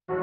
Leo,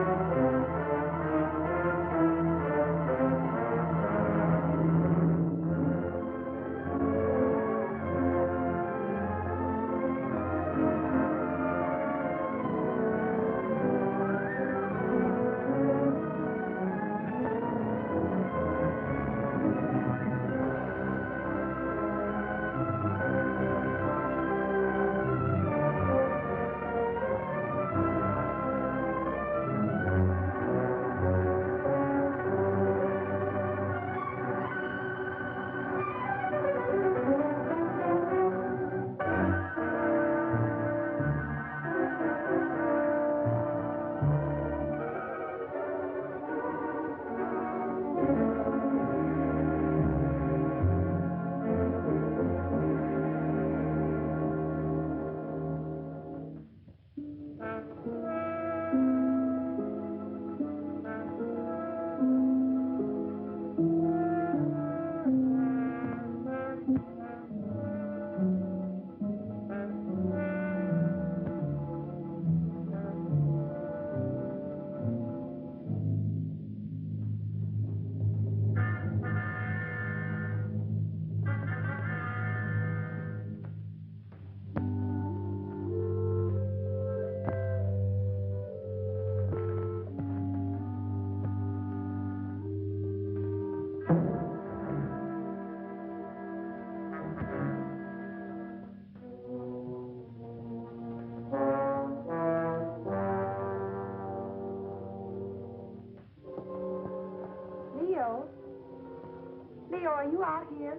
are you out here?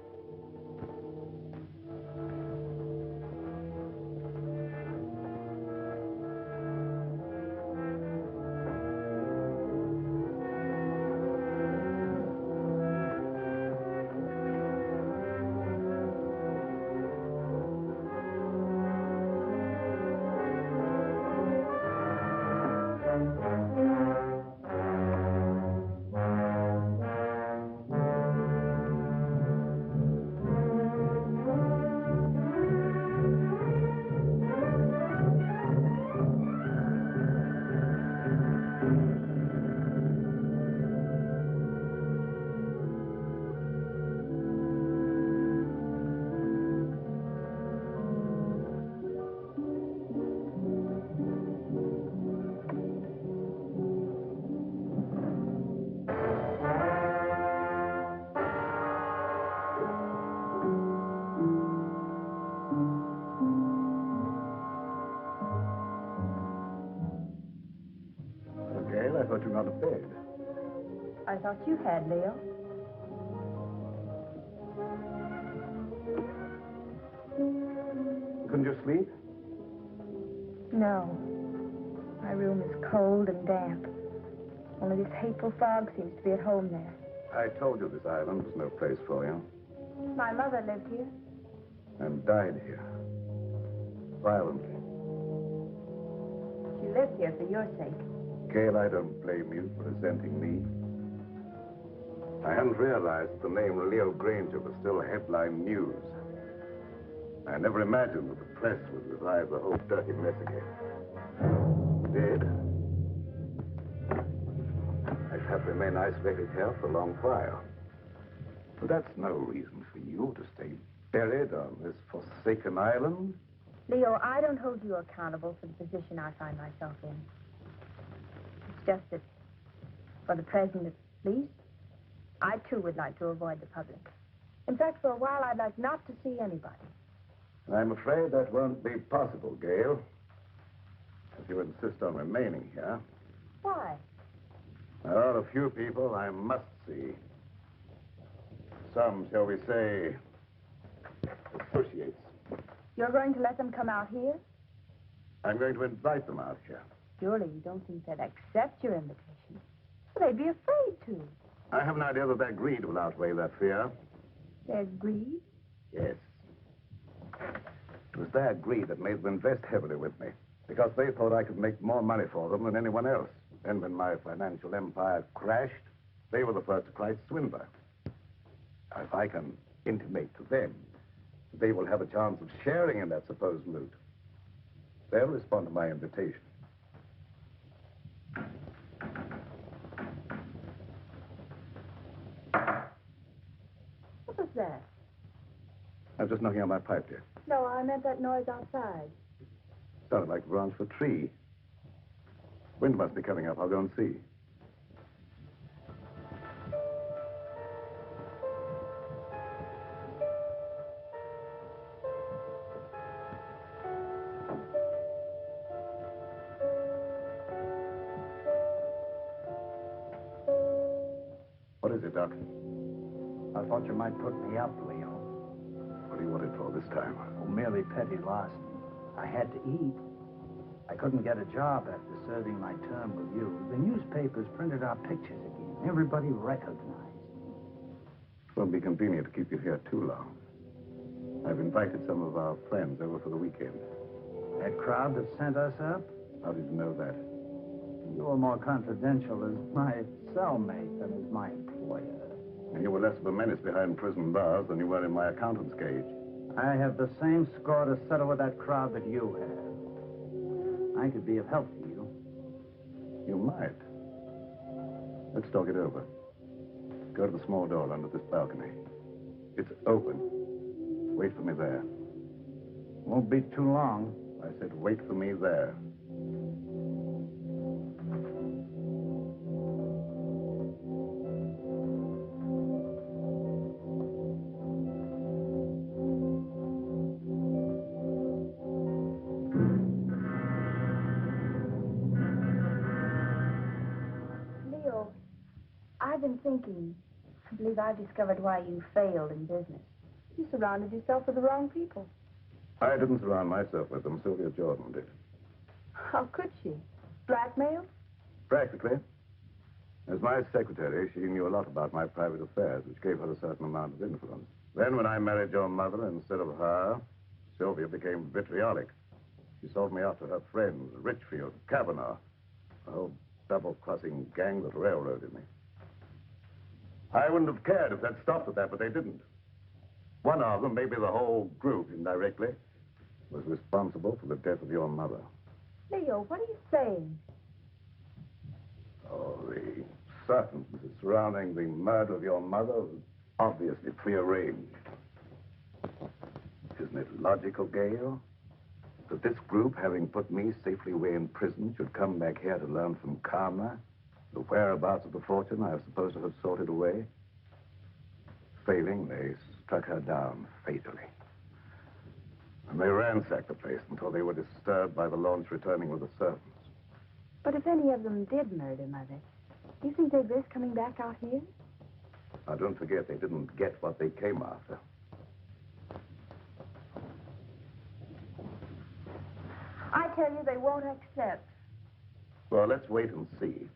I thought you were out of bed. I thought you had, Leo. Couldn't you sleep? No. My room is cold and damp. Only this hateful fog seems to be at home there. I told you this island was no place for you. My mother lived here. And died here. Violently. She lived here for your sake. Gail, I don't blame you for resenting me. I hadn't realized the name Leo Granger was still headline news. I never imagined that the press would revive the whole dirty mess again. It did. I have remained isolated here for a long while. But that's no reason for you to stay buried on this forsaken island. Leo, I don't hold you accountable for the position I find myself in. It's just that, for the present at least, I too would like to avoid the public. In fact, for a while, I'd like not to see anybody. I'm afraid that won't be possible, Gail. If you insist on remaining here. Why? There are a few people I must see. Some, shall we say, associates. You're going to let them come out here? I'm going to invite them out here. Surely you don't think they'd accept your invitation. Well, they'd be afraid to. I have an idea that their greed will outweigh that fear. Their greed? Yes. It was their greed that made them invest heavily with me, because they thought I could make more money for them than anyone else. And when my financial empire crashed, they were the first to cry swindler. Now, if I can intimate to them that they will have a chance of sharing in that supposed loot, they'll respond to my invitation. that? I'm just knocking on my pipe, dear. No, I meant that noise outside. Sounded like the branch of a tree. Wind must be coming up. I'll go and see. What is it, Doc? I thought you might put me up, Leo. What do you want it for this time? Oh, merely petty larceny. I had to eat. I couldn't get a job after serving my term with you. The newspapers printed our pictures again. Everybody recognized. It won't be convenient to keep you here too long. I've invited some of our friends over for the weekend. That crowd that sent us up? How did you know that? You were more confidential as my cellmate than as my employer. And you were less of a menace behind prison bars than you were in my accountant's cage. I have the same score to settle with that crowd that you have. I could be of help to you. You might. Let's talk it over. Go to the small door under this balcony. It's open. Wait for me there. Won't be too long. I said wait for me there. Leo, I've been thinking. I believe I've discovered why you failed in business. You surrounded yourself with the wrong people. I didn't surround myself with them. Sylvia Jordan did. How could she? Blackmail? Practically. As my secretary, she knew a lot about my private affairs, which gave her a certain amount of influence. Then when I married your mother instead of her, Sylvia became vitriolic. She sold me out to her friends, Richfield, Kavanaugh, a whole double-crossing gang that railroaded me. I wouldn't have cared if they'd stopped at that, but they didn't. One of them, maybe the whole group indirectly, was responsible for the death of your mother. Leo, what are you saying? Oh, the circumstances surrounding the murder of your mother was obviously prearranged. Isn't it logical, Gail, that this group, having put me safely away in prison, should come back here to learn from Karma the whereabouts of the fortune I was supposed to have sorted away? Failing, they struck her down fatally. And they ransacked the place until they were disturbed by the launch returning with the servants. But if any of them did murder Mother, do you think they'd risk coming back out here? Now, don't forget, they didn't get what they came after. I tell you, they won't accept. Well, let's wait and see.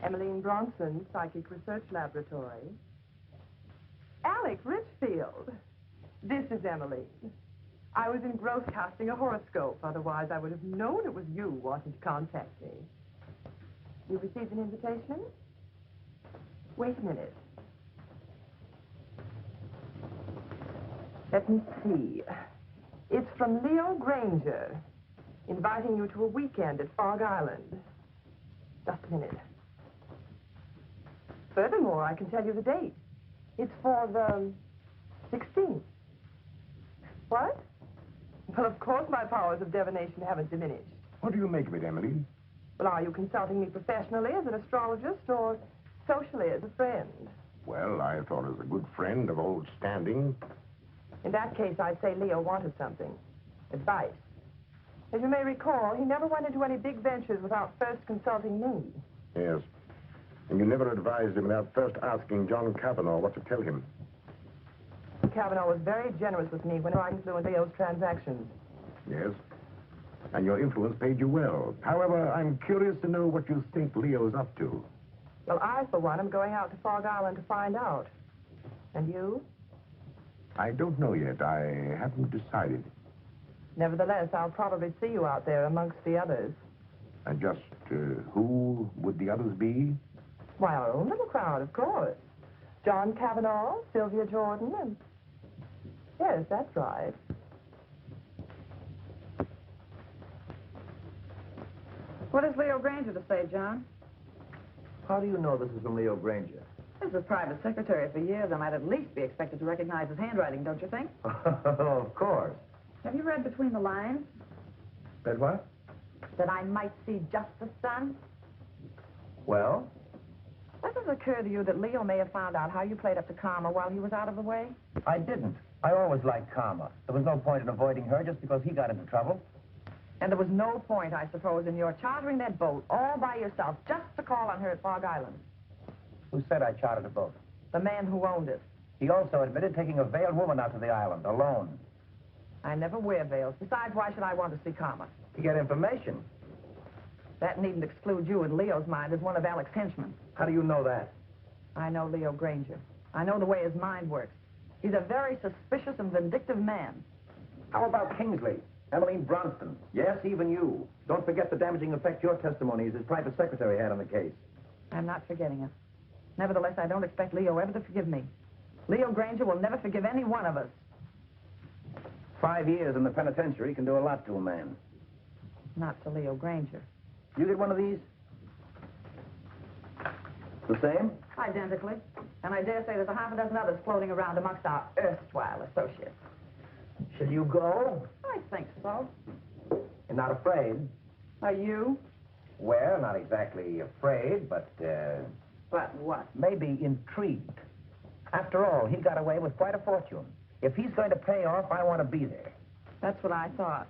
Emmeline Bronson, Psychic Research Laboratory. Alec Richfield. This is Emmeline. I was engrossed casting a horoscope. Otherwise, I would have known it was you wanting to contact me. You received an invitation? Wait a minute. Let me see. It's from Leo Granger, inviting you to a weekend at Fog Island. Just a minute. Furthermore, I can tell you the date. It's for the 16th. What? Well, of course my powers of divination haven't diminished. What do you make of it, Emily? Well, are you consulting me professionally as an astrologist or socially as a friend? Well, I thought as a good friend of old standing. In that case, I'd say Leo wanted something. Advice. As you may recall, he never went into any big ventures without first consulting me. Yes. And you never advised him without first asking John Kavanaugh what to tell him. Kavanaugh was very generous with me when I influenced Leo's transactions. Yes. And your influence paid you well. However, I'm curious to know what you think Leo's up to. Well, I, for one, am going out to Fog Island to find out. And you? I don't know yet. I haven't decided. Nevertheless, I'll probably see you out there amongst the others. And just who would the others be? Why, our own little crowd, of course. John Kavanaugh, Sylvia Jordan, and... Yes, that's right. What has Leo Granger to say, John? How do you know this is from Leo Granger? This is private secretary for years. I might at least be expected to recognize his handwriting, don't you think? Of course. Have you read between the lines? Read what? That I might see justice done? Well? Does it occur to you that Leo may have found out how you played up to Karma while he was out of the way? I didn't. I always liked Karma. There was no point in avoiding her just because he got into trouble. And there was no point, I suppose, in your chartering that boat all by yourself just to call on her at Fog Island. Who said I chartered a boat? The man who owned it. He also admitted taking a veiled woman out to the island, alone. I never wear veils. Besides, why should I want to see Karma? To get information. That needn't exclude you in Leo's mind as one of Alec's henchmen. How do you know that? I know Leo Granger. I know the way his mind works. He's a very suspicious and vindictive man. How about Kingsley? Emmeline Bronston? Yes, even you. Don't forget the damaging effect your testimony as his private secretary had on the case. I'm not forgetting it. Nevertheless, I don't expect Leo ever to forgive me. Leo Granger will never forgive any one of us. 5 years in the penitentiary can do a lot to a man. Not to Leo Granger. You get one of these? The same? Identically. And I dare say there's a half a dozen others floating around amongst our erstwhile associates. Shall you go? I think so. You're not afraid? Are you? Well, not exactly afraid, but, But what? maybe intrigued. After all, he got away with quite a fortune. If he's going to pay off, I want to be there. That's what I thought.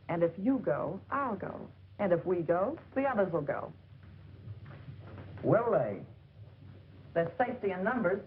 And if you go, I'll go. And if we go, the others will go. Will they? There's safety in numbers.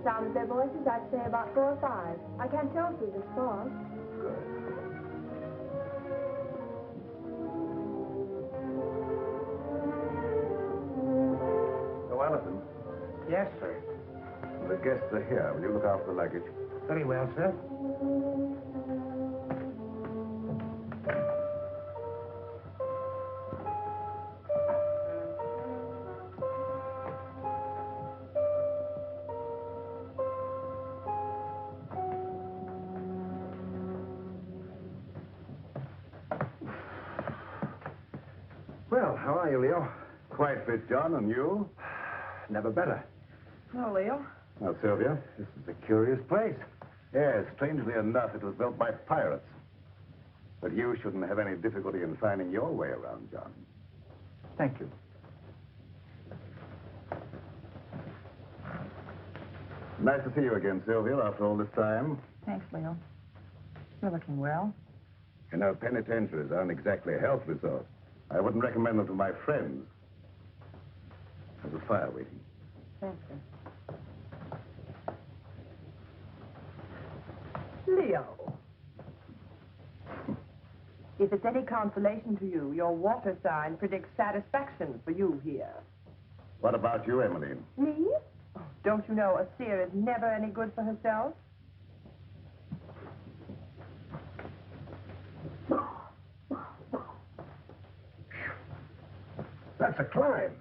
sound of their voices, I'd say about 4 or 5. I can't tell through this fog. Good. Oh, Allison, Yes, sir. the guests are here. Will you look after the luggage? Very well, sir. Well, how are you, Leo? Quite fit, John, and you? Never better. No, Leo. Now, Sylvia, This is a curious place. yes, strangely enough, it was built by pirates. But you shouldn't have any difficulty in finding your way around, John. Thank you. Nice to see you again, Sylvia, after all this time. Thanks, Leo. You're looking well. You know, penitentiaries aren't exactly a health resort. I wouldn't recommend them to my friends. There's a fire waiting. Thanks, sir. Leo. If it's any consolation to you, your water sign predicts satisfaction for you here. What about you, Emmeline? Me? Oh, don't you know a seer is never any good for herself? That's a climb.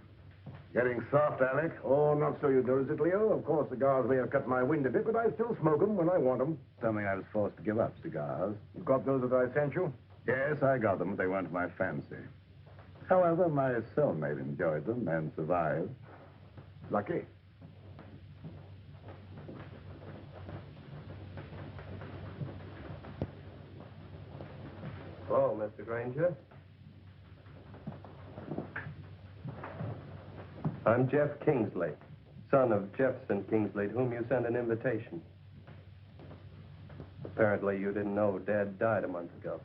Getting soft, Alec? Oh, not so you notice it, Leo. Of course, cigars may have cut my wind a bit, but I still smoke them when I want them. Something I was forced to give up, cigars. You got those that I sent you? Yes, I got them. They weren't my fancy. However, my cellmate enjoyed them and survived. Lucky. Hello, Mr. Granger. I'm Jeff Kingsley, son of Jefferson Kingsley, to whom you sent an invitation. Apparently, you didn't know Dad died a month ago.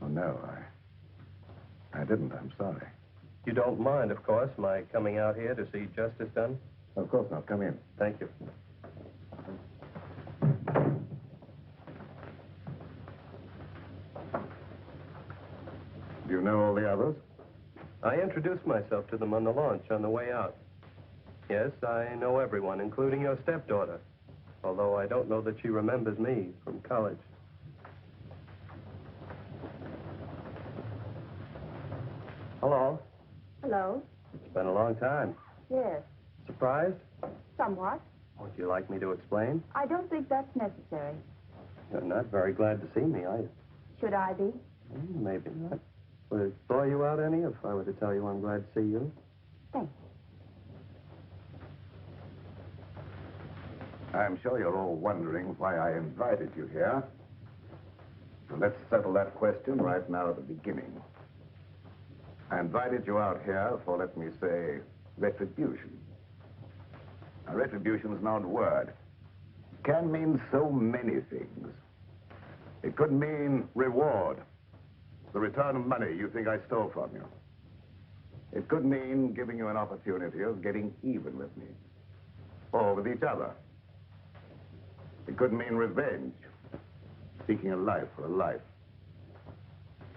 Oh, no, I didn't. I'm sorry. You don't mind, of course, my coming out here to see justice done? Of course not. Come in. Thank you. Do you know all the others? I introduced myself to them on the launch on the way out. Yes, I know everyone, including your stepdaughter, although I don't know that she remembers me from college. Hello. Hello? It's been a long time. Yes. Surprised? Somewhat. Would you like me to explain? I don't think that's necessary. You're not very glad to see me, are you? Should I be? Maybe not. Would it bore you out any if I were to tell you I'm glad to see you? Thanks. I'm sure you're all wondering why I invited you here. So let's settle that question right now at the beginning. I invited you out here for, let me say, retribution. Now, retribution is an odd word. It can mean so many things. It could mean reward, the return of money you think I stole from you. It could mean giving you an opportunity of getting even with me, or with each other. It could mean revenge, seeking a life for a life.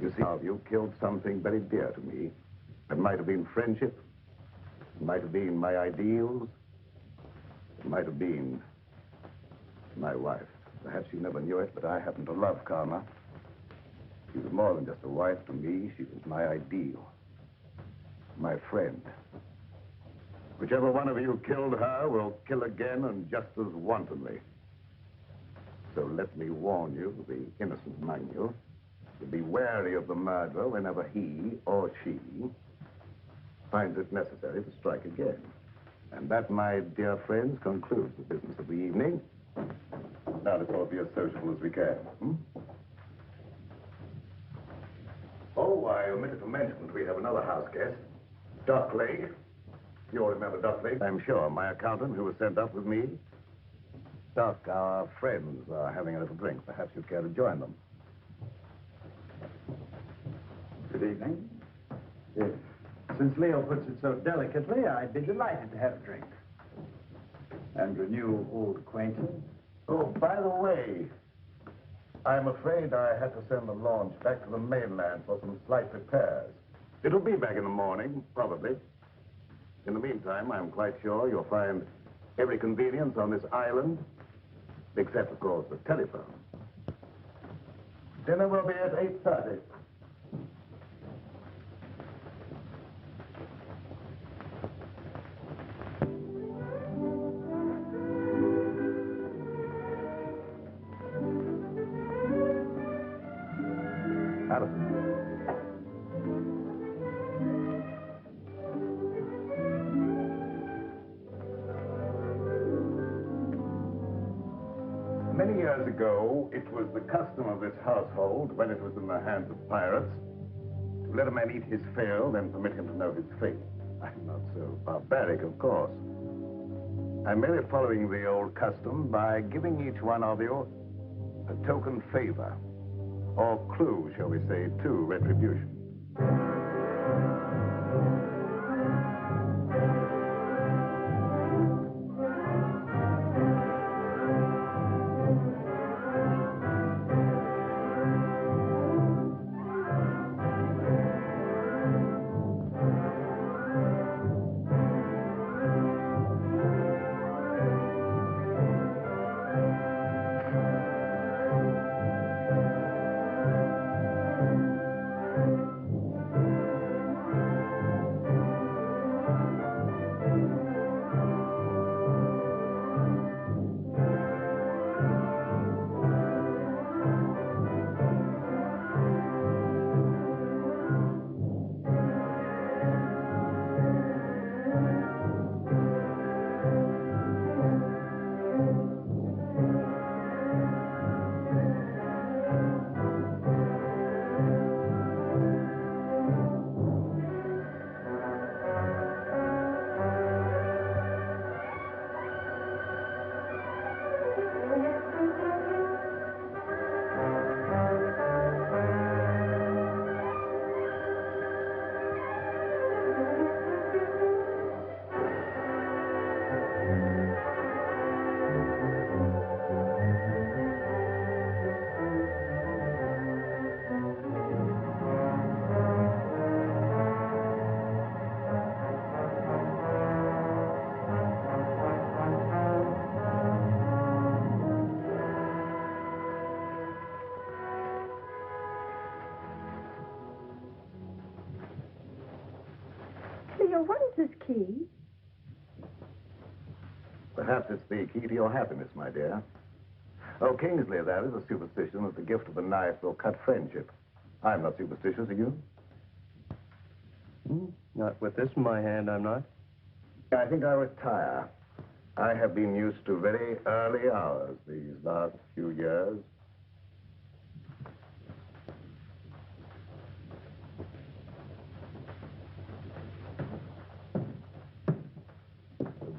You see, you killed something very dear to me. It might have been friendship. It might have been my ideals. It might have been my wife. Perhaps you never knew it, but I happen to love Karma. She was more than just a wife to me. She was my ideal, my friend. Whichever one of you killed her will kill again and just as wantonly. So let me warn you, the innocent among you, to be wary of the murderer whenever he or she finds it necessary to strike again. And that, my dear friends, concludes the business of the evening. Now let's all be as sociable as we can. Oh, I omitted to mention that we have another house guest, Doc Lake. You all remember Doc Lake, I'm sure, my accountant who was sent up with me. Doc, our friends are having a little drink. Perhaps you'd care to join them. Good evening. Yes. Since Leo puts it so delicately, I'd be delighted to have a drink. and renew old acquaintance. Oh, by the way, I'm afraid I had to send the launch back to the mainland for some slight repairs. It'll be back in the morning, probably. In the meantime, I'm quite sure you'll find every convenience on this island, except, of course, the telephone. Dinner will be at 8:30. Many years ago, it was the custom of this household, when it was in the hands of pirates, to let a man eat his fill, then permit him to know his fate. I'm not so barbaric, of course. I'm merely following the old custom by giving each one of you a token favor, or clue, shall we say, to retribution. Leo, what is this key? Perhaps it's the key to your happiness, my dear. Oh, Kingsley, that is a superstition that the gift of a knife will cut friendship. I'm not superstitious, are you? Not with this in my hand, I'm not. I think I'll retire. I have been used to very early hours these last few years.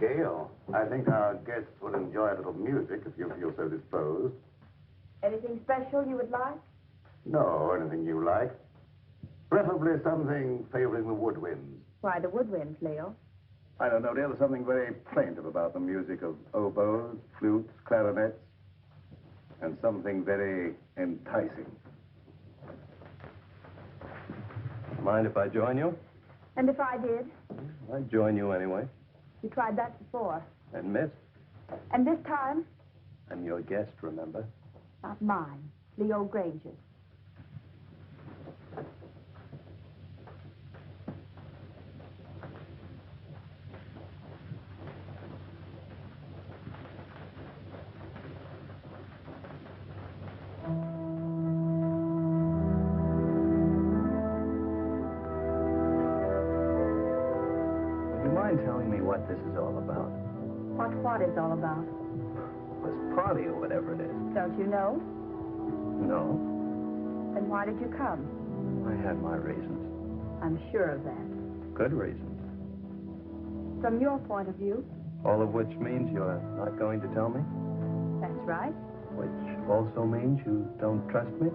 Gail, I think our guests will enjoy a little music if you feel so disposed. Anything special you would like? No, anything you like. Preferably something favoring the woodwinds. Why, the woodwinds, Leo. I don't know, dear, there's something very plaintive about the music of oboes, flutes, clarinets, and something very enticing. Mind if I join you? And if I did? I'd join you anyway. You tried that before. And missed. And this time? I'm your guest, remember? Not mine. Leo Granger's. Telling me what this is all about. What is all about? This party or whatever it is. Don't you know? No. Then why did you come? I had my reasons. I'm sure of that. Good reasons. From your point of view? All of which means you're not going to tell me? That's right. Which also means you don't trust me?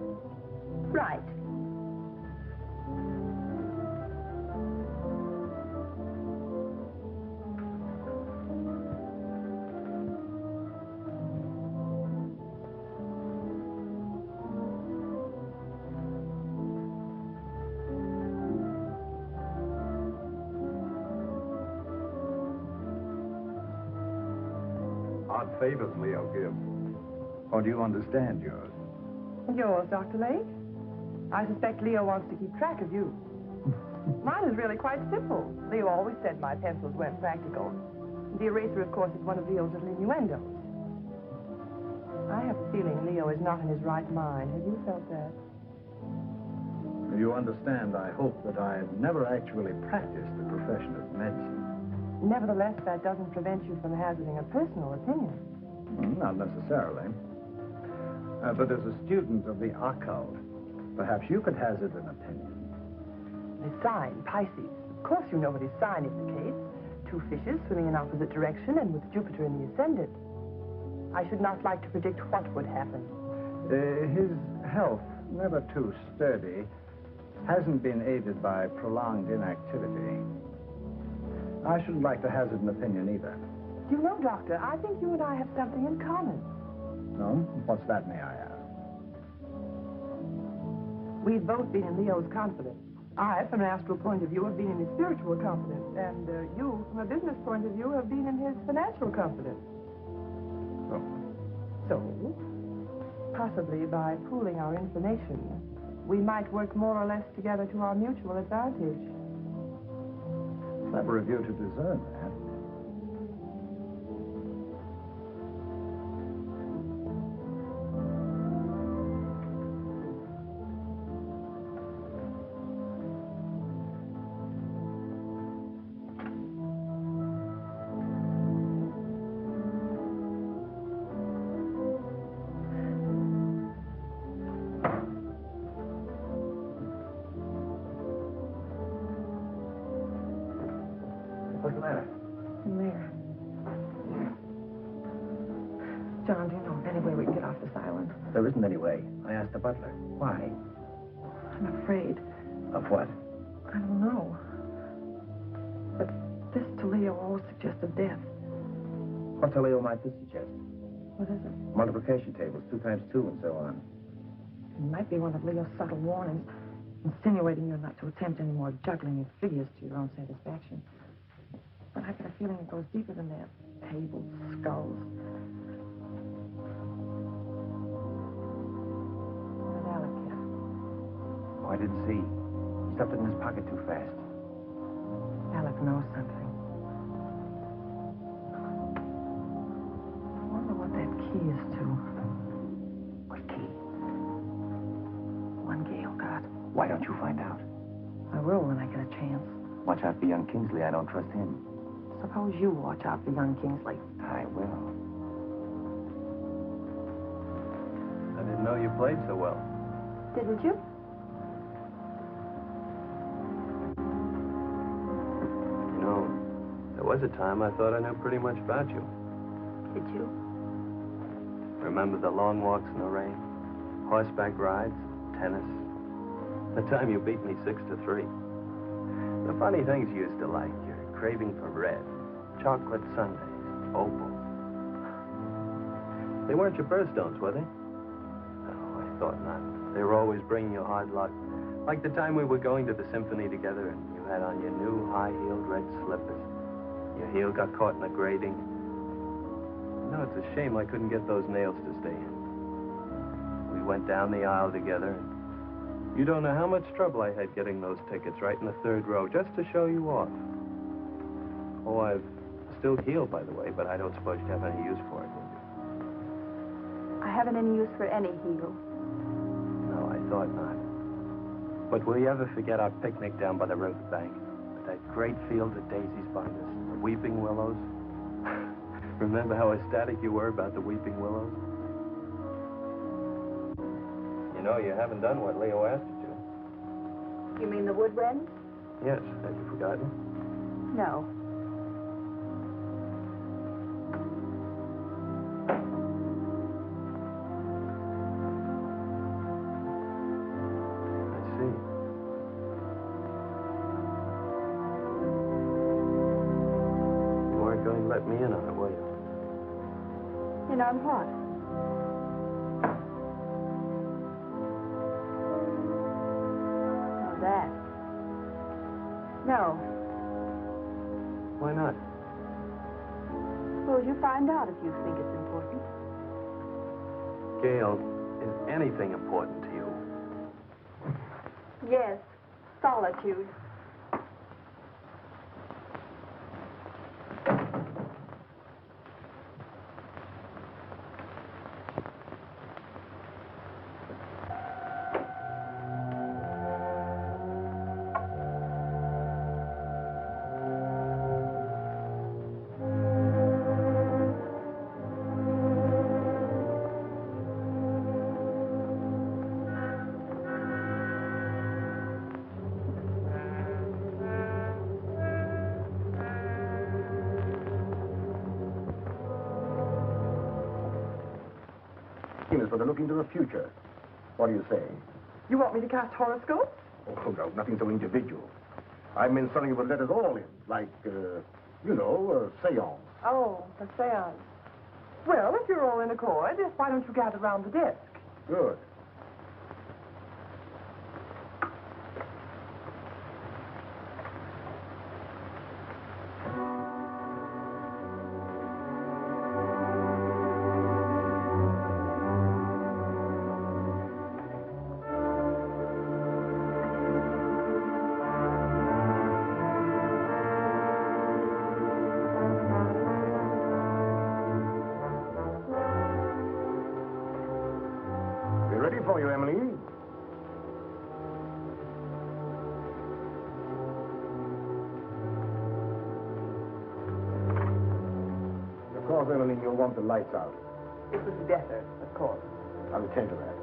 Right. odd favors Leo gives. Or do you understand yours? Yours, Dr. Lake? I suspect Leo wants to keep track of you. Mine is really quite simple. Leo always said my pencils weren't practical. The eraser, of course, is one of Leo's little innuendos. I have a feeling Leo is not in his right mind. Have you felt that? You understand, I hope that I've never actually practiced the profession of medicine. Nevertheless, that doesn't prevent you from hazarding a personal opinion. Not necessarily. But as a student of the occult, perhaps you could hazard an opinion. The sign, Pisces. Of course you know what his sign indicates. 2 fishes swimming in opposite direction and with Jupiter in the ascendant. I should not like to predict what would happen. His health, never too sturdy, hasn't been aided by prolonged inactivity. I shouldn't like to hazard an opinion either. You know, Doctor, I think you and I have something in common. No? What's that, may I ask? We've both been in Leo's confidence. I, from an astral point of view, have been in his spiritual confidence. And you, from a business point of view, have been in his financial confidence. So, possibly by pooling our information, we might work more or less together to our mutual advantage. Clever of you to discern that. What's the matter? Mayor. John, do you know of any way we can get off this island? There isn't any way. I asked the butler. Why? I'm afraid. Of what? I don't know. But this to Leo always suggested death. What to Leo might this suggest? What is it? Multiplication tables, 2 times 2, and so on. It might be one of Leo's subtle warnings, insinuating you're not to attempt any more juggling of figures to your own satisfaction. But I get a feeling it goes deeper than that. Tables, skulls. What did Alec get? Oh, I didn't see. He stuffed it in his pocket too fast. Alec knows something. I wonder what that key is to. What key? One Gail got. Why don't you find out? I will when I get a chance. Watch out for young Kingsley. I don't trust him. Suppose you watch out for young Kingsley. I will. I didn't know you played so well. Didn't you? You know, there was a time I thought I knew pretty much about you. Did you? Remember the long walks in the rain? Horseback rides? Tennis? The time you beat me 6-3. The funny things you used to like. Your craving for red. Chocolate sundaes. Opals. They weren't your birthstones, were they? Oh, I thought not. They were always bringing you hard luck. Like the time we were going to the symphony together and you had on your new high-heeled red slippers. Your heel got caught in the grating. No, it's a shame I couldn't get those nails to stay in. We went down the aisle together. You don't know how much trouble I had getting those tickets right in the 3rd row just to show you off. Oh, I've still healed, by the way, but I don't suppose you have any use for it, do you? I haven't any use for any heel. No, I thought not. But will you ever forget our picnic down by the riverbank? With that great field of daisies behind us, the weeping willows? Remember how ecstatic you were about the weeping willows? You know, you haven't done what Leo asked you to. You mean the wood wren? Yes, have you forgotten? No. I see. You weren't going to let me in on it, were you? In on what? On that. No. Why not? suppose you find out if you think it's important. Gail, is anything important to you? Yes, solitude. For the look into the future. What do you say? You want me to cast horoscopes? Oh, no, nothing so individual. I meant something that would let us all in, like, seance. Oh, a seance. Well, if you're all in accord, why don't you gather round the desk? Good. For you, Emily. Of course, Emily, you'll want the lights out. It was better, of course. I'll attend to that.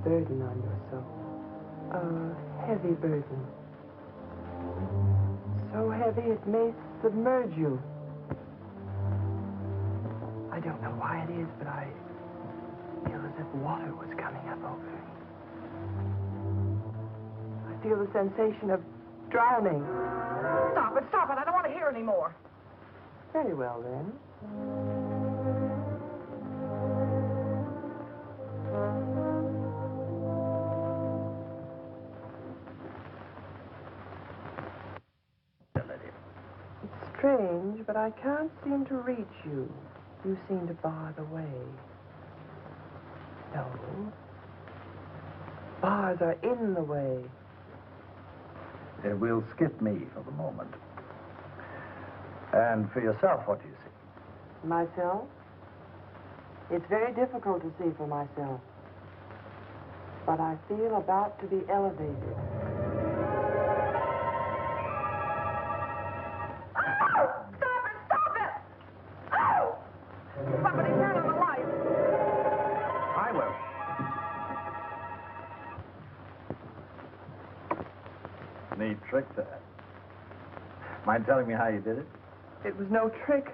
Burden on your soul. A heavy burden. So heavy it may submerge you. I don't know why it is, but I feel as if water was coming up over me. I feel the sensation of drowning. Stop it, stop it. I don't want to hear any more. Very well, then. Strange, but I can't seem to reach you. You seem to bar the way. No. Bars are in the way. We'll skip me for the moment. And for yourself, what do you see? Myself? It's very difficult to see for myself. But I feel about to be elevated. Somebody turn on the light. I will. Neat trick, that. Mind telling me how you did it? It was no trick.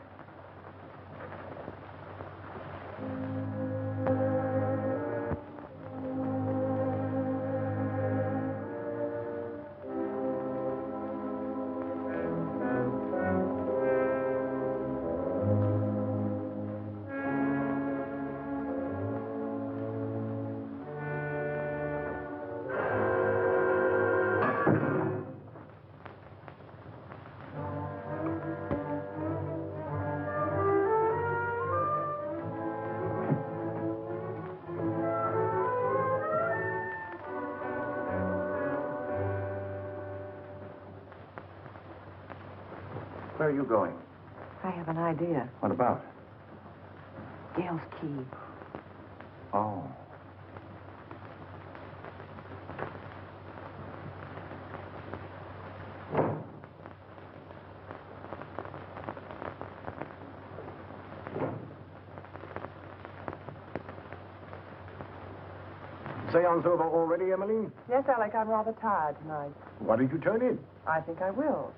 Where are you going? I have an idea. What about? Gail's key. Oh. Seance over already, Emily? Yes, Alec, I'm rather tired tonight. Why did you turn in? I think I will.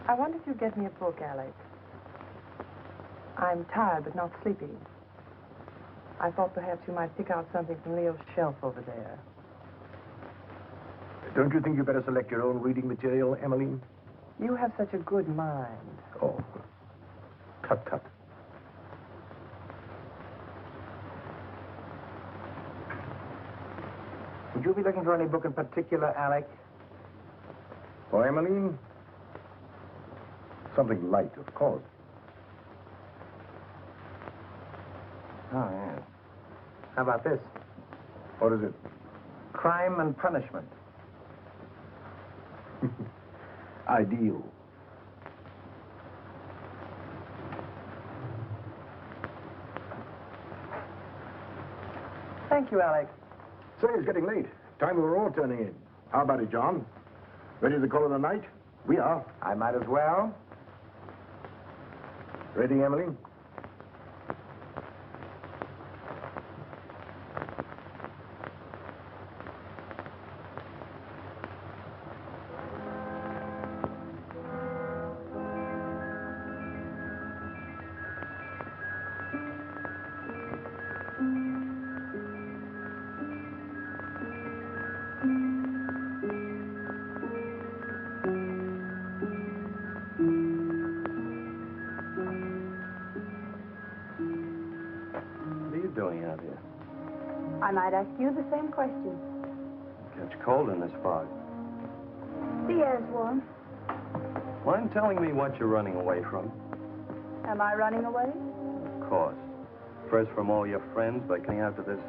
I wonder if you'd get me a book, Alec. I'm tired but not sleepy. I thought perhaps you might pick out something from Leo's shelf over there. Don't you think you better select your own reading material, Emily? You have such a good mind. Oh. Tut, tut. Would you be looking for any book in particular, Alec? For Emily? Something light, of course. Oh, yeah. How about this? What is it? Crime and Punishment. Ideal. Thank you, Alec. Say, it's getting late. Time we were all turning in. How about it, John? Ready to call it a night? We are. I might as well. Ready, Emily? What are you doing out here? I might ask you the same question. Catch cold in this fog. The air's warm. Mind telling me what you're running away from? Am I running away? Of course. First from all your friends by coming out to this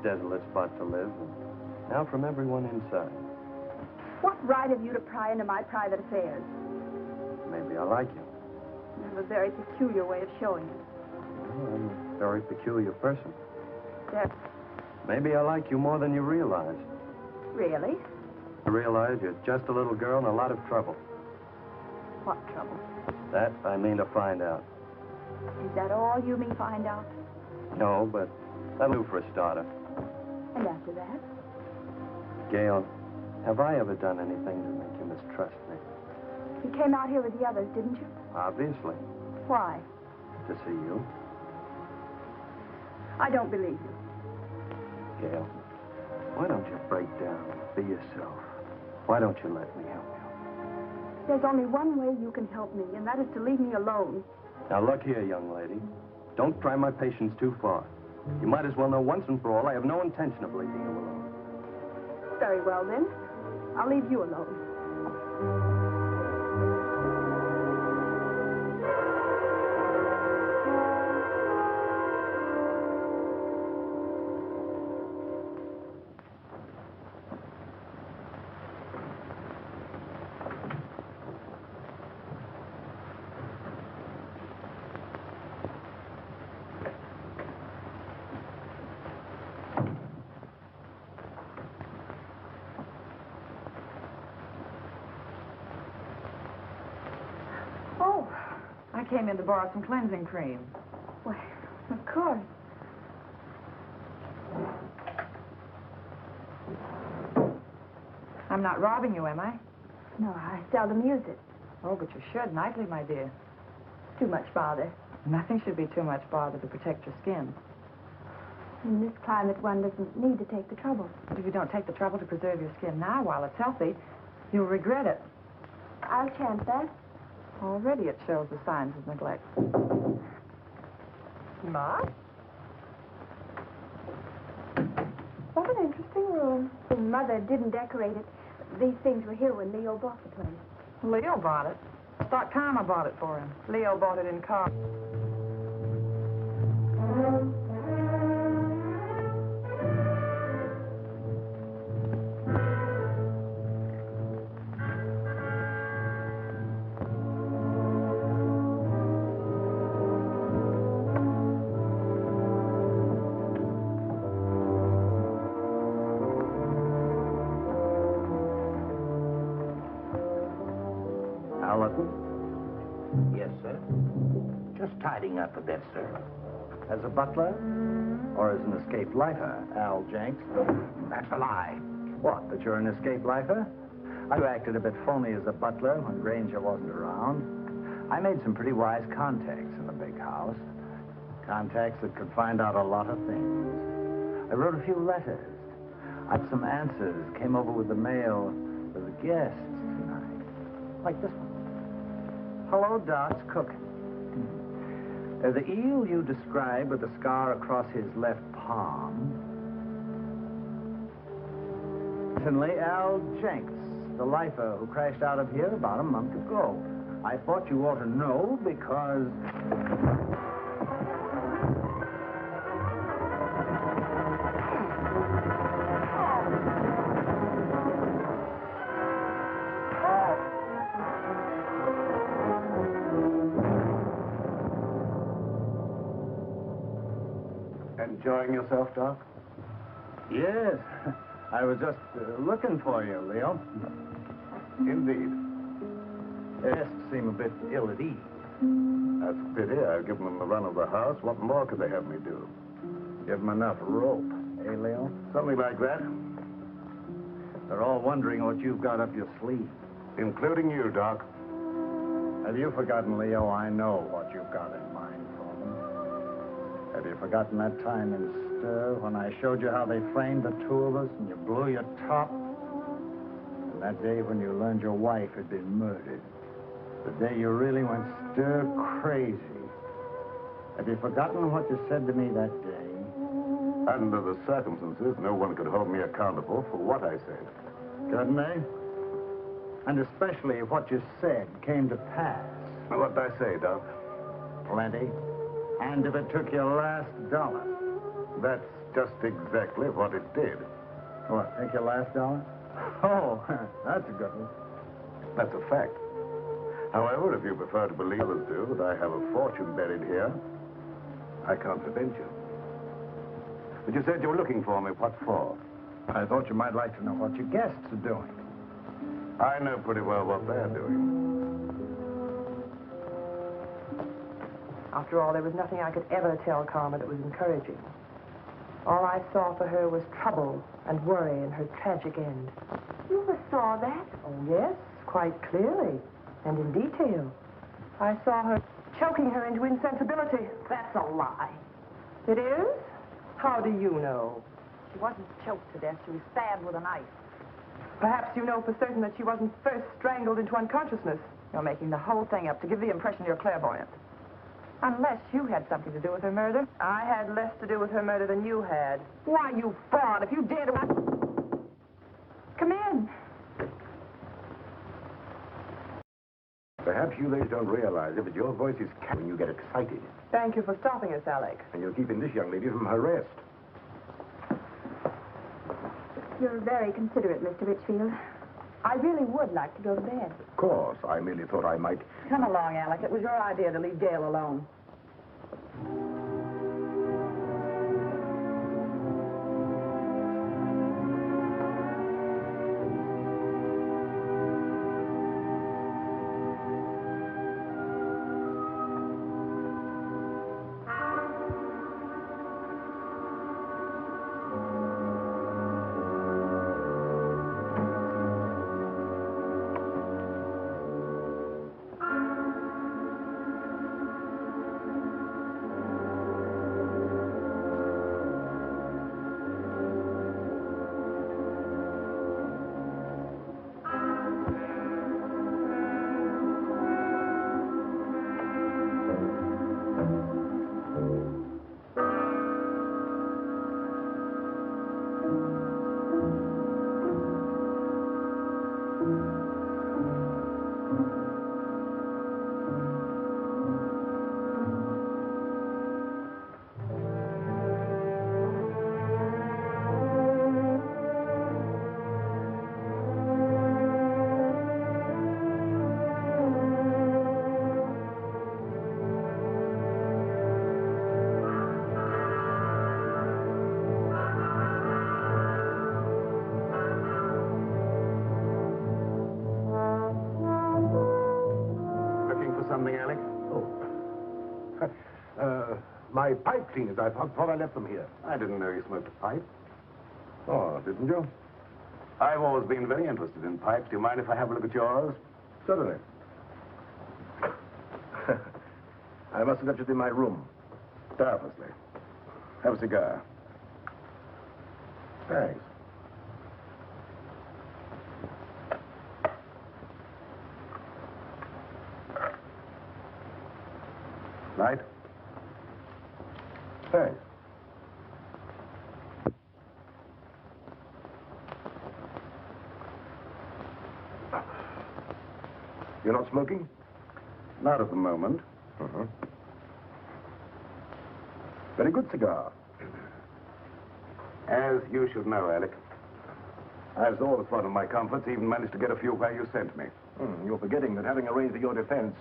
desolate spot to live, and now from everyone inside. What right have you to pry into my private affairs? Maybe I like you. You have a very peculiar way of showing it. Well, I'm a very peculiar person. There. Maybe I like you more than you realize. Really? I realize you're just a little girl in a lot of trouble. What trouble? That I mean to find out. Is that all you mean find out? No, but that'll do for a starter. And after that? Gail, have I ever done anything to make you mistrust me? You came out here with the others, didn't you? Obviously. Why? To see you. I don't believe you. Gail, why don't you break down and be yourself? Why don't you let me help you? There's only one way you can help me, and that is to leave me alone. Now, look here, young lady. Don't try my patience too far. You might as well know once and for all I have no intention of leaving you alone. Very well, then. I'll leave you alone. Oh, I came in to borrow some cleansing cream. Why, of course. I'm not robbing you, am I? No, I seldom use it. Oh, but you should nightly, my dear. Too much bother. Nothing should be too much bother to protect your skin. In this climate, one doesn't need to take the trouble. But if you don't take the trouble to preserve your skin now while it's healthy, you'll regret it. I'll chance that. Already it shows the signs of neglect. Ma? What an interesting room. Mother didn't decorate it. These things were here when Leo bought the place. Leo bought it. I thought Karma bought it for him. Leo bought it in car. Yes, sir. Just tidying up a bit, sir. As a butler? Or as an escaped lifer, Al Jenks? That's a lie. What, that you're an escaped lifer? I acted a bit phony as a butler when Granger wasn't around. I made some pretty wise contacts in the big house. Contacts that could find out a lot of things. I wrote a few letters. I had some answers, came over with the mail for the guests tonight. Like this one. Hello, Doc's cooking. The eel you described with the scar across his left palm. Certainly Al Jenks, the lifer who crashed out of here about a month ago. I thought you ought to know because... Enjoying yourself, Doc? Yes, I was just looking for you, Leo. Indeed. Guests seem a bit ill at ease. That's a pity. I've given them the run of the house. What more could they have me do? Give them enough rope, eh, Leo? Something like that. They're all wondering what you've got up your sleeve. Including you, Doc. Have you forgotten, Leo? I know what you've got in mind for them. Have you forgotten that time in Stir when I showed you how they framed the two of us and you blew your top? And that day when you learned your wife had been murdered. The day you really went stir crazy. Have you forgotten what you said to me that day? Under the circumstances, no one could hold me accountable for what I said. Couldn't they? And especially if what you said came to pass. What'd I say, Doc? Plenty. And if it took your last dollar. That's just exactly what it did. What, take your last dollar? Oh, that's a good one. That's a fact. However, if you prefer to believe as do that I have a fortune buried here, I can't prevent you. But you said you were looking for me. What for? I thought you might like to know what your guests are doing. I know pretty well what they're doing. After all, there was nothing I could ever tell Karma that was encouraging. All I saw for her was trouble and worry and her tragic end. You ever saw that? Oh, yes, quite clearly, and in detail. I saw her choking her into insensibility. That's a lie. It is? How do you know? She wasn't choked to death. She was stabbed with a knife. Perhaps you know for certain that she wasn't first strangled into unconsciousness. You're making the whole thing up to give the impression you're clairvoyant. Unless you had something to do with her murder. I had less to do with her murder than you had. Why, you fraud, if you dare to... Come in. Perhaps you ladies don't realize it, but your voice is when you get excited. Thank you for stopping us, Alec. And you're keeping this young lady from her rest. You're very considerate, Mr. Richfield. I really would like to go to bed. Of course, I merely thought I might... Come along, Alec. It was your idea to leave Gail alone. something, Alec? Oh. My pipe cleaners. I thought I left them here. I didn't know you smoked a pipe. Oh, didn't you? I've always been very interested in pipes. Do you mind if I have a look at yours? Certainly. I must have left it in my room. Doubtlessly. Have a cigar. Thanks. Light? Thanks. You're not smoking? Not at the moment. Uh-huh. Very good cigar. As you should know, Alec, I've always thought of my comforts, even managed to get a few where you sent me. You're forgetting that having arranged for your defense,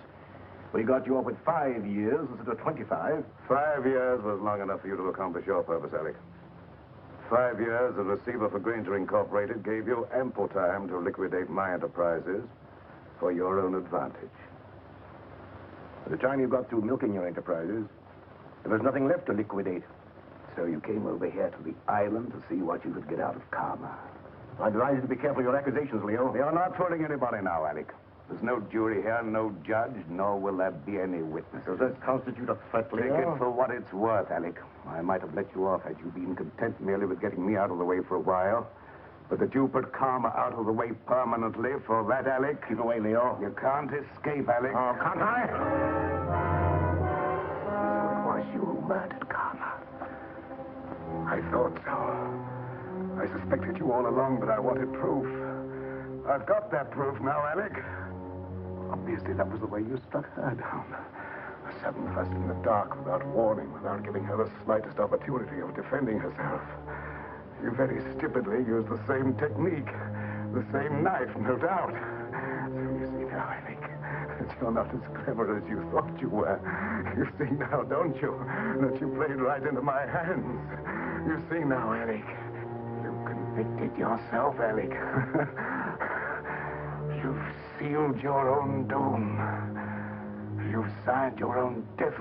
we got you off with 5 years instead of 25. 5 years was long enough for you to accomplish your purpose, Alec. 5 years as receiver for Granger Incorporated gave you ample time to liquidate my enterprises for your own advantage. By the time you got through milking your enterprises, there was nothing left to liquidate. So you came over here to the island to see what you could get out of karma. I advise you to be careful of your accusations, Leo. You're not fooling anybody now, Alec. There's no jury here, no judge, nor will there be any witnesses. Does that constitute a threat, Take Leo? it for what it's worth, Alec. I might have let you off had you been content merely with getting me out of the way for a while. But that you put karma out of the way permanently, for that, Alec... Keep away, Leo. You can't escape, Alec. Oh, can't I? So it was you who murdered karma. I thought so. I suspected you all along, but I wanted proof. I've got that proof now, Alec. Obviously, that was the way you struck her down. A sudden thrust in the dark, without warning, without giving her the slightest opportunity of defending herself. You very stupidly used the same technique. The same knife, no doubt. So you see now, Alec, that you're not as clever as you thought you were. You see now, don't you, that you played right into my hands. You see now, Alec. You convicted yourself, Alec. You've sealed your own doom. You've signed your own death.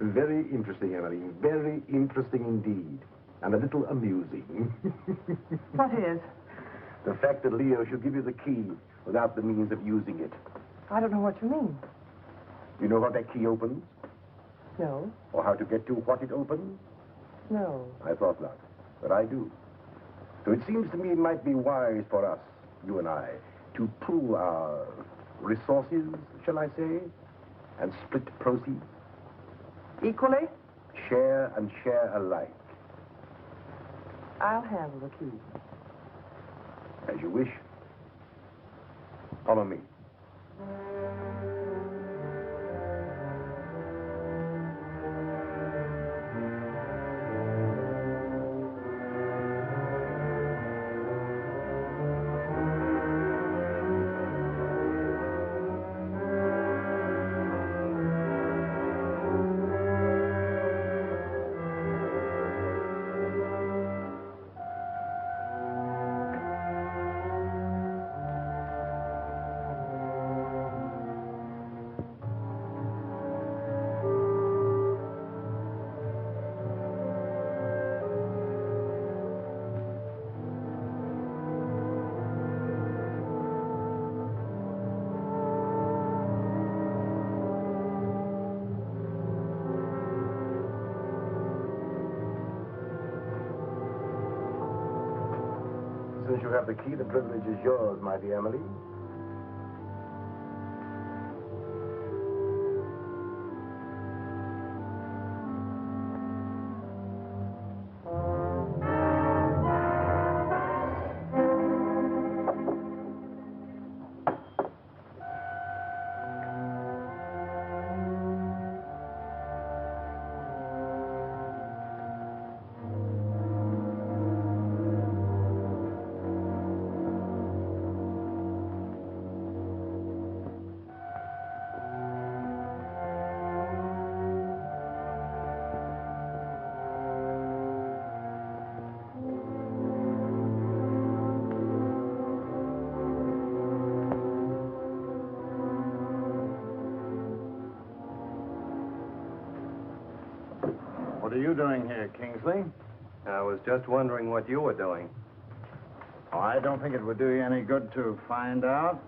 Very interesting, Emily. Very interesting indeed. And a little amusing. What is? The fact that Leo should give you the key without the means of using it. I don't know what you mean. You know what that key opens? No. Or how to get to what it opens? No. I thought not, but I do. So it seems to me it might be wise for us, you and I, to pool our resources, shall I say, and split proceeds. Equally? Share and share alike. I'll handle the key. As you wish. Follow me. Since you have the key, the privilege is yours, my dear Emily. What are you doing here, Kingsley? I was just wondering what you were doing. Oh, I don't think it would do you any good to find out.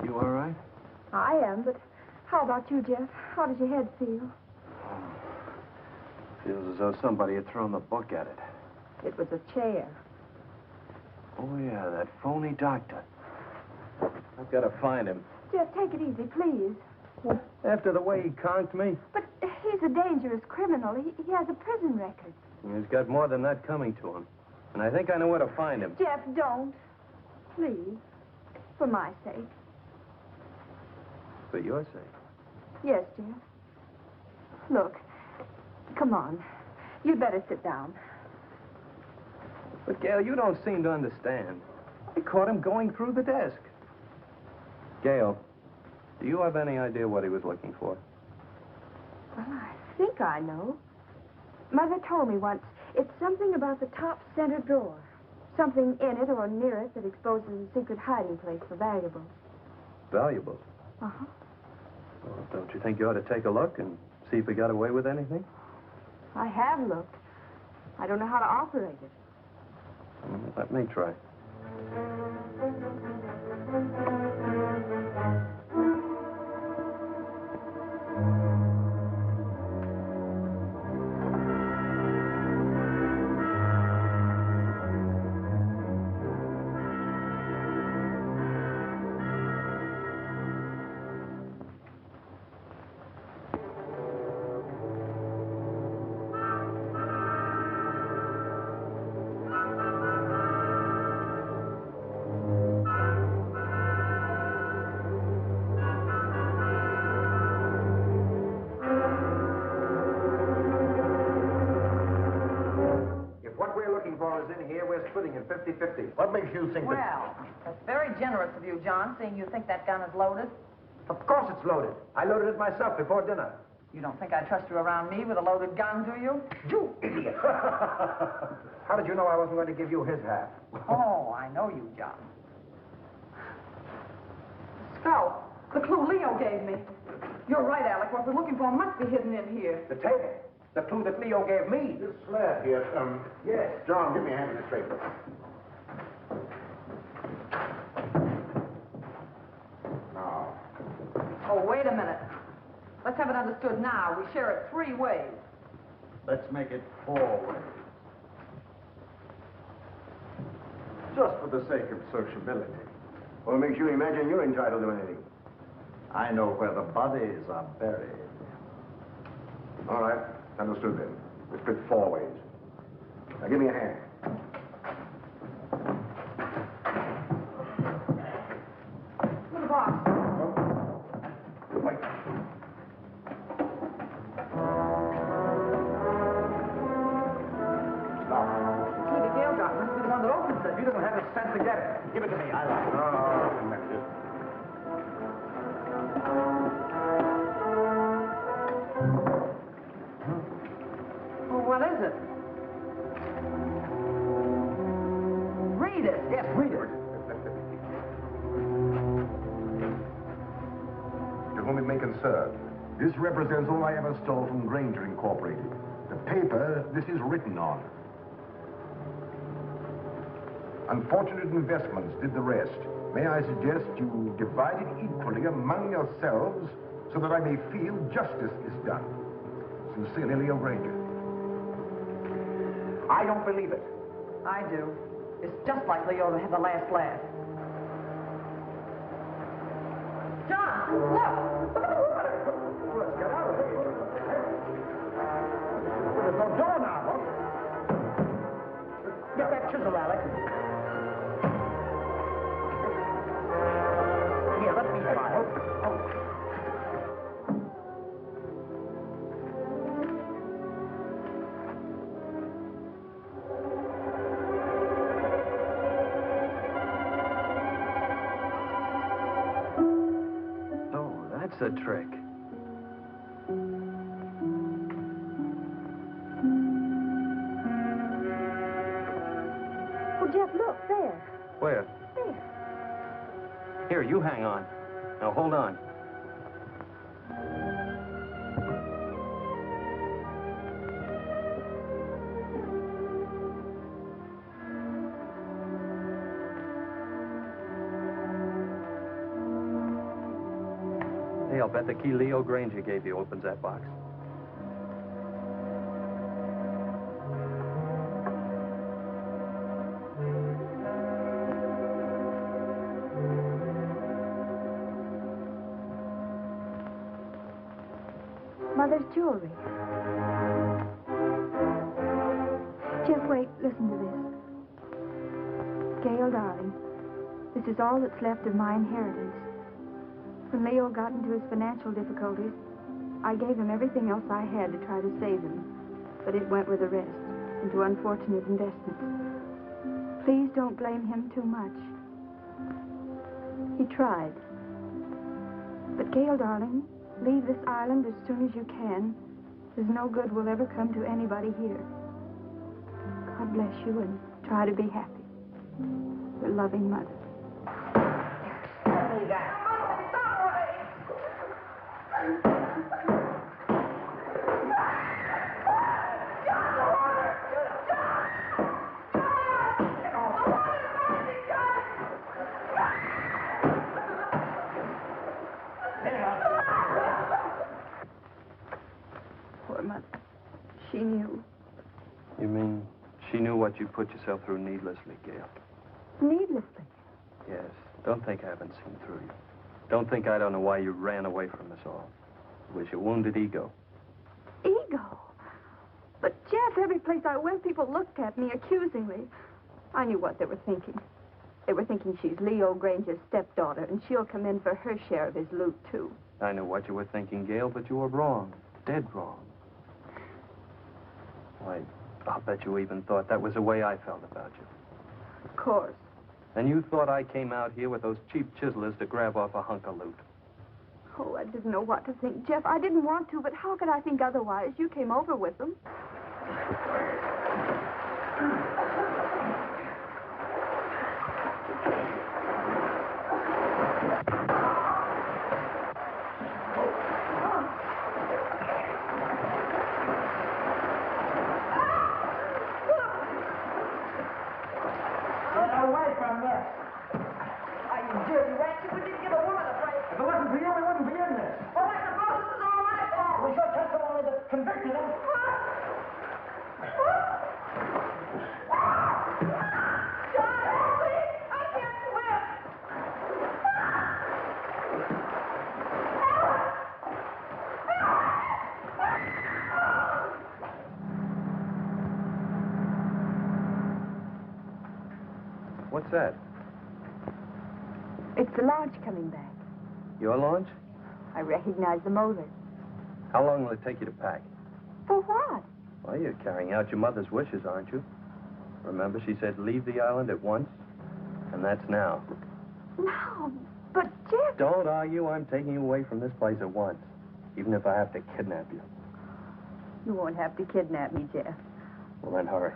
You all right? I am, but how about you, Jeff? How does your head feel? Feels as though somebody had thrown the book at it. It was a chair. Oh, yeah, that phony doctor. I've got to find him. Jeff, take it easy, please. After the way he conked me, But he's a dangerous criminal. He has a prison record. he's got more than that coming to him. And I think I know where to find him. Jeff, don't. Please. For my sake. For your sake. Yes, Jeff. Look, come on. You'd better sit down. But, Gail, you don't seem to understand. I caught him going through the desk. Gail, do you have any idea what he was looking for? Well, I think I know. Mother told me once. It's something about the top center drawer. Something in it or near it that exposes a secret hiding place for valuables. Valuables? Uh-huh. Well, don't you think you ought to take a look and see if we got away with anything? I have looked. I don't know how to operate it. Let me try. Splitting it 50-50. What makes you think that... Well, that's very generous of you, John, seeing you think that gun is loaded. Of course it's loaded. I loaded it myself before dinner. You don't think I'd trust you around me with a loaded gun, do you? You idiot! How did you know I wasn't going to give you his half? Oh, I know you, John. Scout, the clue Leo gave me. You're right, Alec. What we're looking for must be hidden in here. The table. The clue that Leo gave me. This slab here, Yes. John, give me a hand in this paper. Now. Oh, wait a minute. Let's have it understood now. We share it 3 ways. Let's make it 4 ways. Just for the sake of sociability. What makes you imagine you're entitled to anything? I know where the bodies are buried. All right. Understood then. We split 4 ways. Now give me a hand. Little box. Wait. The key to Gale got must be the one that opens it. You don't have the sense to get it. Give it to me. I like it. Oh, Well, what is it? Read it. Yes, read it. To whom it may concern, this represents all I ever stole from Granger Incorporated. The paper this is written on. Unfortunate investments did the rest. May I suggest you divide it equally among yourselves so that I may feel justice is done. Sincerely, Leo Granger. I don't believe it. I do. It's just like Leo to have the last laugh. John, look! Look at the water! Let's get out of here. There's no door now, huh? Get that chisel, Alec. Here, let me try. That's a trick. Oh, Jeff, look, there. Where? There. Here, you hang on. Now, hold on. Hey, I'll bet the key Leo Granger gave you opens that box. Mother's jewelry. Jeff, wait, listen to this. Gail, darling, this is all that's left of my inheritance. When Leo got into his financial difficulties, I gave him everything else I had to try to save him. But it went with the rest, into unfortunate investments. Please don't blame him too much. He tried. But Gail, darling, leave this island as soon as you can. There's no good will ever come to anybody here. God bless you and try to be happy. Your loving mother. Poor mother. She knew. You mean she knew what you put yourself through needlessly, Gail? Needlessly. Yes. Don't think I haven't seen through you. Don't think I don't know why you ran away from us all. It was your wounded ego. Ego? But, Jeff, every place I went, people looked at me accusingly. I knew what they were thinking. They were thinking she's Leo Granger's stepdaughter, and she'll come in for her share of his loot, too. I know what you were thinking, Gail, but you were wrong. Dead wrong. Why, I'll bet you even thought that was the way I felt about you. Of course. And you thought I came out here with those cheap chiselers to grab off a hunk of loot. Oh, I didn't know what to think, Jeff. I didn't want to, but how could I think otherwise? You came over with them. What's that? It's the launch coming back. Your launch? I recognize the motor. How long will it take you to pack? For what? Well, you're carrying out your mother's wishes, aren't you? Remember, she said leave the island at once? And that's now. No, but Jeff... Don't argue. I'm taking you away from this place at once. Even if I have to kidnap you. You won't have to kidnap me, Jeff. Well, then hurry.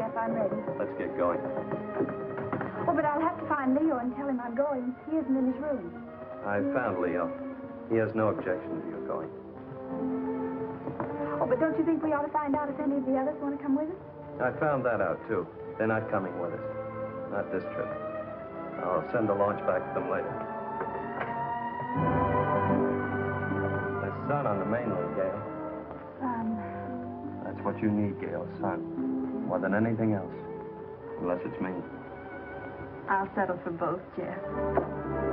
Jeff. I'm ready. Let's get going. Oh, but I'll have to find Leo and tell him I'm going. He isn't in his room. I found Leo. He has no objection to you going. Oh, but don't you think we ought to find out if any of the others want to come with us? I found that out, too. They're not coming with us. Not this trip. I'll send the launch back to them later. There's sun on the mainland, Gail. That's what you need, Gail, sun. More than anything else. Unless it's me. I'll settle for both, Jeff.